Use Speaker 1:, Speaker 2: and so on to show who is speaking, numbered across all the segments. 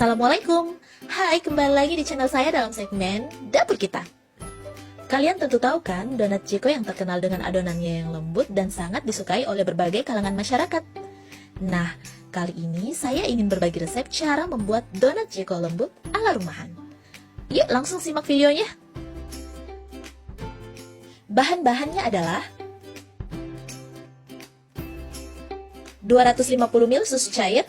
Speaker 1: Assalamualaikum. Hai, kembali lagi di channel saya dalam segmen Dapur Kita. Kalian tentu tahu kan, donat Ciko yang terkenal dengan adonannya yang lembut dan sangat disukai oleh berbagai kalangan masyarakat. Nah, kali ini saya ingin berbagi resep cara membuat donat Ciko lembut ala rumahan. Yuk langsung simak videonya. Bahan-bahannya adalah 250 ml susu cair,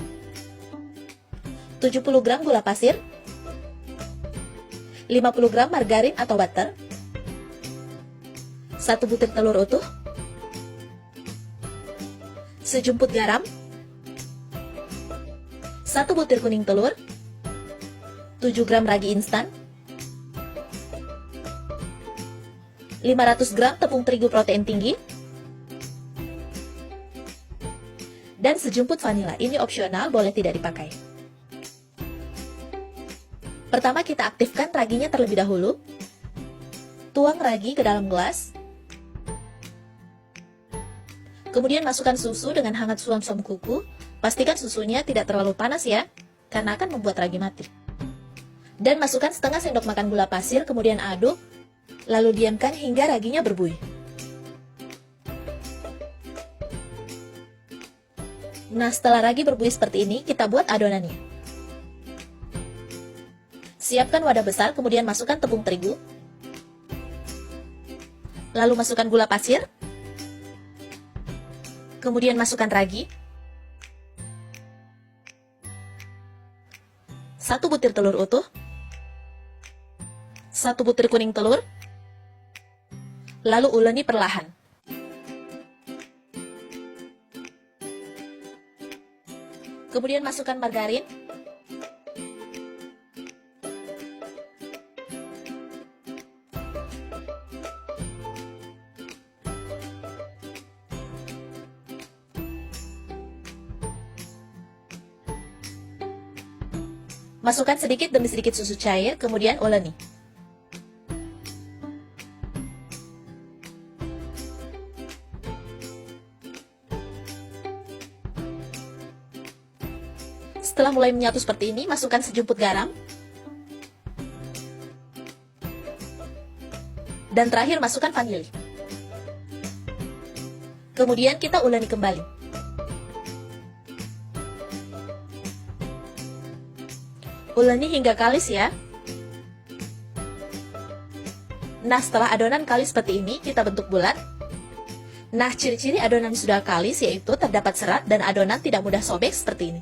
Speaker 1: 70 gram gula pasir, 50 gram margarin atau butter, 1 butir telur utuh, sejumput garam, 1 butir kuning telur, 7 gram ragi instan, 500 gram tepung terigu protein tinggi, dan sejumput vanila. Ini opsional, boleh tidak dipakai. Pertama kita aktifkan raginya terlebih dahulu. Tuang ragi ke dalam gelas. Kemudian masukkan susu dengan hangat suam-suam kuku. Pastikan susunya tidak terlalu panas ya, karena akan membuat ragi mati. Dan masukkan setengah sendok makan gula pasir, kemudian aduk. Lalu diamkan hingga raginya berbuih. Nah, setelah ragi berbuih seperti ini, kita buat adonannya. Siapkan wadah besar, kemudian masukkan tepung terigu. Lalu masukkan gula pasir. Kemudian masukkan ragi. 1 butir telur utuh. 1 butir kuning telur. Lalu uleni perlahan. Kemudian masukkan margarin. Masukkan sedikit demi sedikit susu cair, kemudian uleni. Setelah mulai menyatu seperti ini, masukkan sejumput garam. Dan terakhir masukkan vanili. Kemudian kita uleni kembali. Uleni hingga kalis ya. Nah, setelah adonan kalis seperti ini, kita bentuk bulat. Nah, ciri-ciri adonan sudah kalis yaitu terdapat serat dan adonan tidak mudah sobek seperti ini.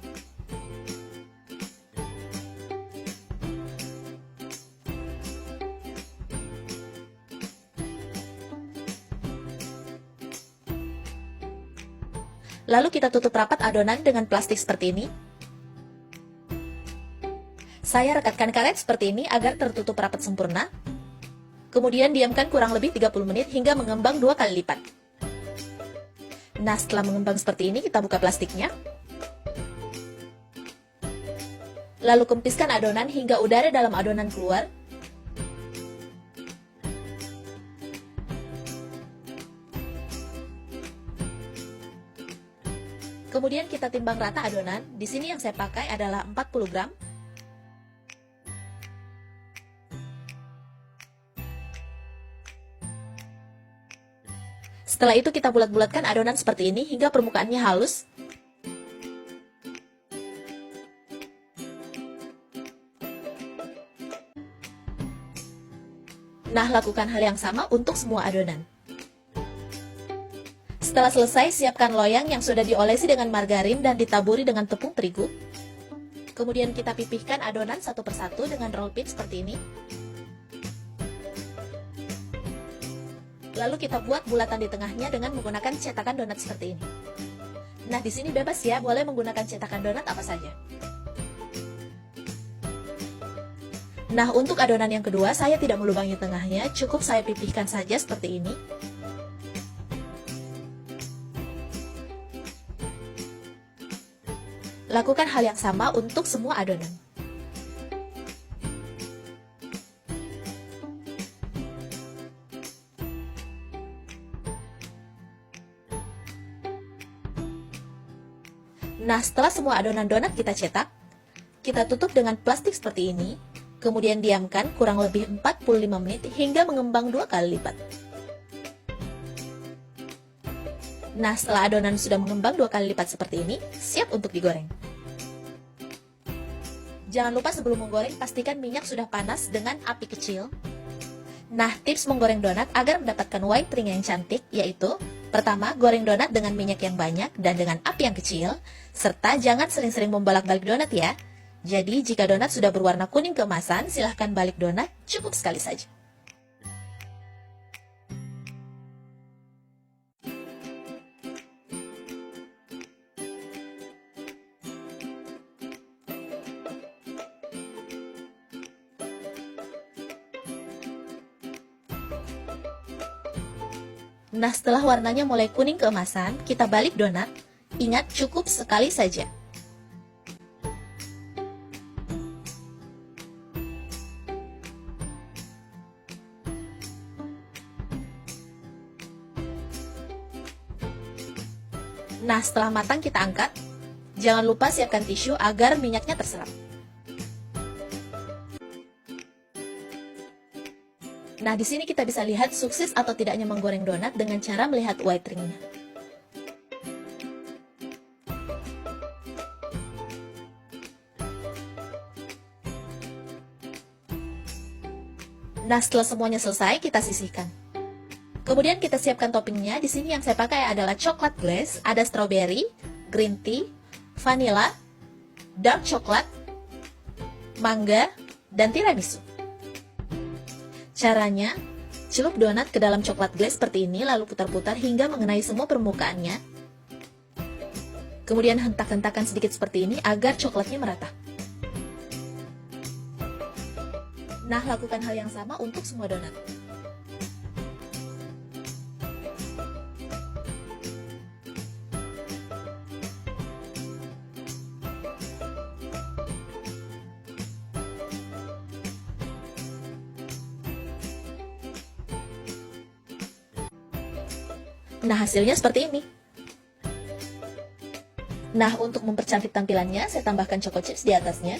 Speaker 1: Lalu kita tutup rapat adonan dengan plastik seperti ini. Saya rekatkan karet seperti ini agar tertutup rapat sempurna. Kemudian diamkan kurang lebih 30 menit hingga mengembang 2 kali lipat. Nah, setelah mengembang seperti ini, kita buka plastiknya. Lalu kempiskan adonan hingga udara dalam adonan keluar. Kemudian kita timbang rata adonan. Di sini yang saya pakai adalah 40 gram. Setelah itu kita bulat-bulatkan adonan seperti ini hingga permukaannya halus. Nah, lakukan hal yang sama untuk semua adonan. Setelah selesai, siapkan loyang yang sudah diolesi dengan margarin dan ditaburi dengan tepung terigu. Kemudian kita pipihkan adonan satu persatu dengan roll pin seperti ini. Lalu kita buat bulatan di tengahnya dengan menggunakan cetakan donat seperti ini. Nah, di sini bebas ya, boleh menggunakan cetakan donat apa saja. Nah, untuk adonan yang kedua, saya tidak melubangi tengahnya, cukup saya pipihkan saja seperti ini. Lakukan hal yang sama untuk semua adonan. Nah, setelah semua adonan donat kita cetak, Kita tutup dengan plastik seperti ini, kemudian diamkan kurang lebih 45 menit hingga mengembang 2 kali lipat. Nah, setelah adonan sudah mengembang 2 kali lipat seperti ini, siap untuk digoreng. Jangan lupa sebelum menggoreng, pastikan minyak sudah panas dengan api kecil. Nah, tips menggoreng donat agar mendapatkan white ring yang cantik yaitu: pertama, goreng donat dengan minyak yang banyak dan dengan api yang kecil, serta jangan sering-sering membolak-balik donat ya. Jadi, jika donat sudah berwarna kuning keemasan, silahkan balik donat cukup sekali saja. Nah, setelah warnanya mulai kuning keemasan, kita balik donat. Ingat, cukup sekali saja. Nah, setelah matang kita angkat. Jangan lupa siapkan tisu agar minyaknya terserap. Nah, di sini kita bisa lihat sukses atau tidaknya menggoreng donat dengan cara melihat white ringnya. Nah, setelah semuanya selesai, kita sisihkan. Kemudian kita siapkan toppingnya. Di sini yang saya pakai adalah coklat glaze, ada strawberry, green tea, vanilla, dark coklat, mangga, dan tiramisu. Caranya, celup donat ke dalam coklat glaze seperti ini, lalu putar-putar hingga mengenai semua permukaannya. Kemudian hentak-hentakan sedikit seperti ini agar coklatnya merata. Nah, lakukan hal yang sama untuk semua donat. Nah, hasilnya seperti ini. Nah, untuk mempercantik tampilannya, saya tambahkan choco chips di atasnya.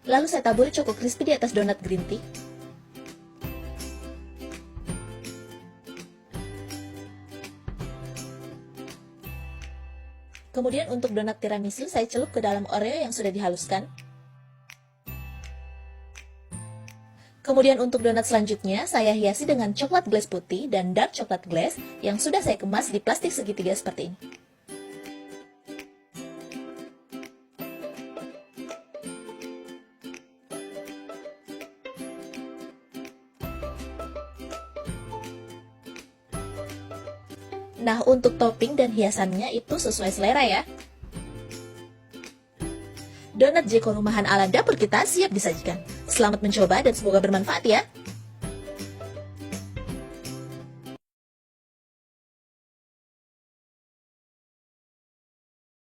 Speaker 1: Lalu saya taburi choco crispy di atas donat green tea. Kemudian untuk donat tiramisu, saya celup ke dalam Oreo yang sudah dihaluskan. Kemudian untuk donat selanjutnya, saya hiasi dengan coklat glaze putih dan dark coklat glaze yang sudah saya kemas di plastik segitiga seperti ini. Nah, untuk topping dan hiasannya itu sesuai selera ya. Donat Jeko rumahan ala dapur kita siap disajikan. Selamat mencoba dan semoga bermanfaat ya.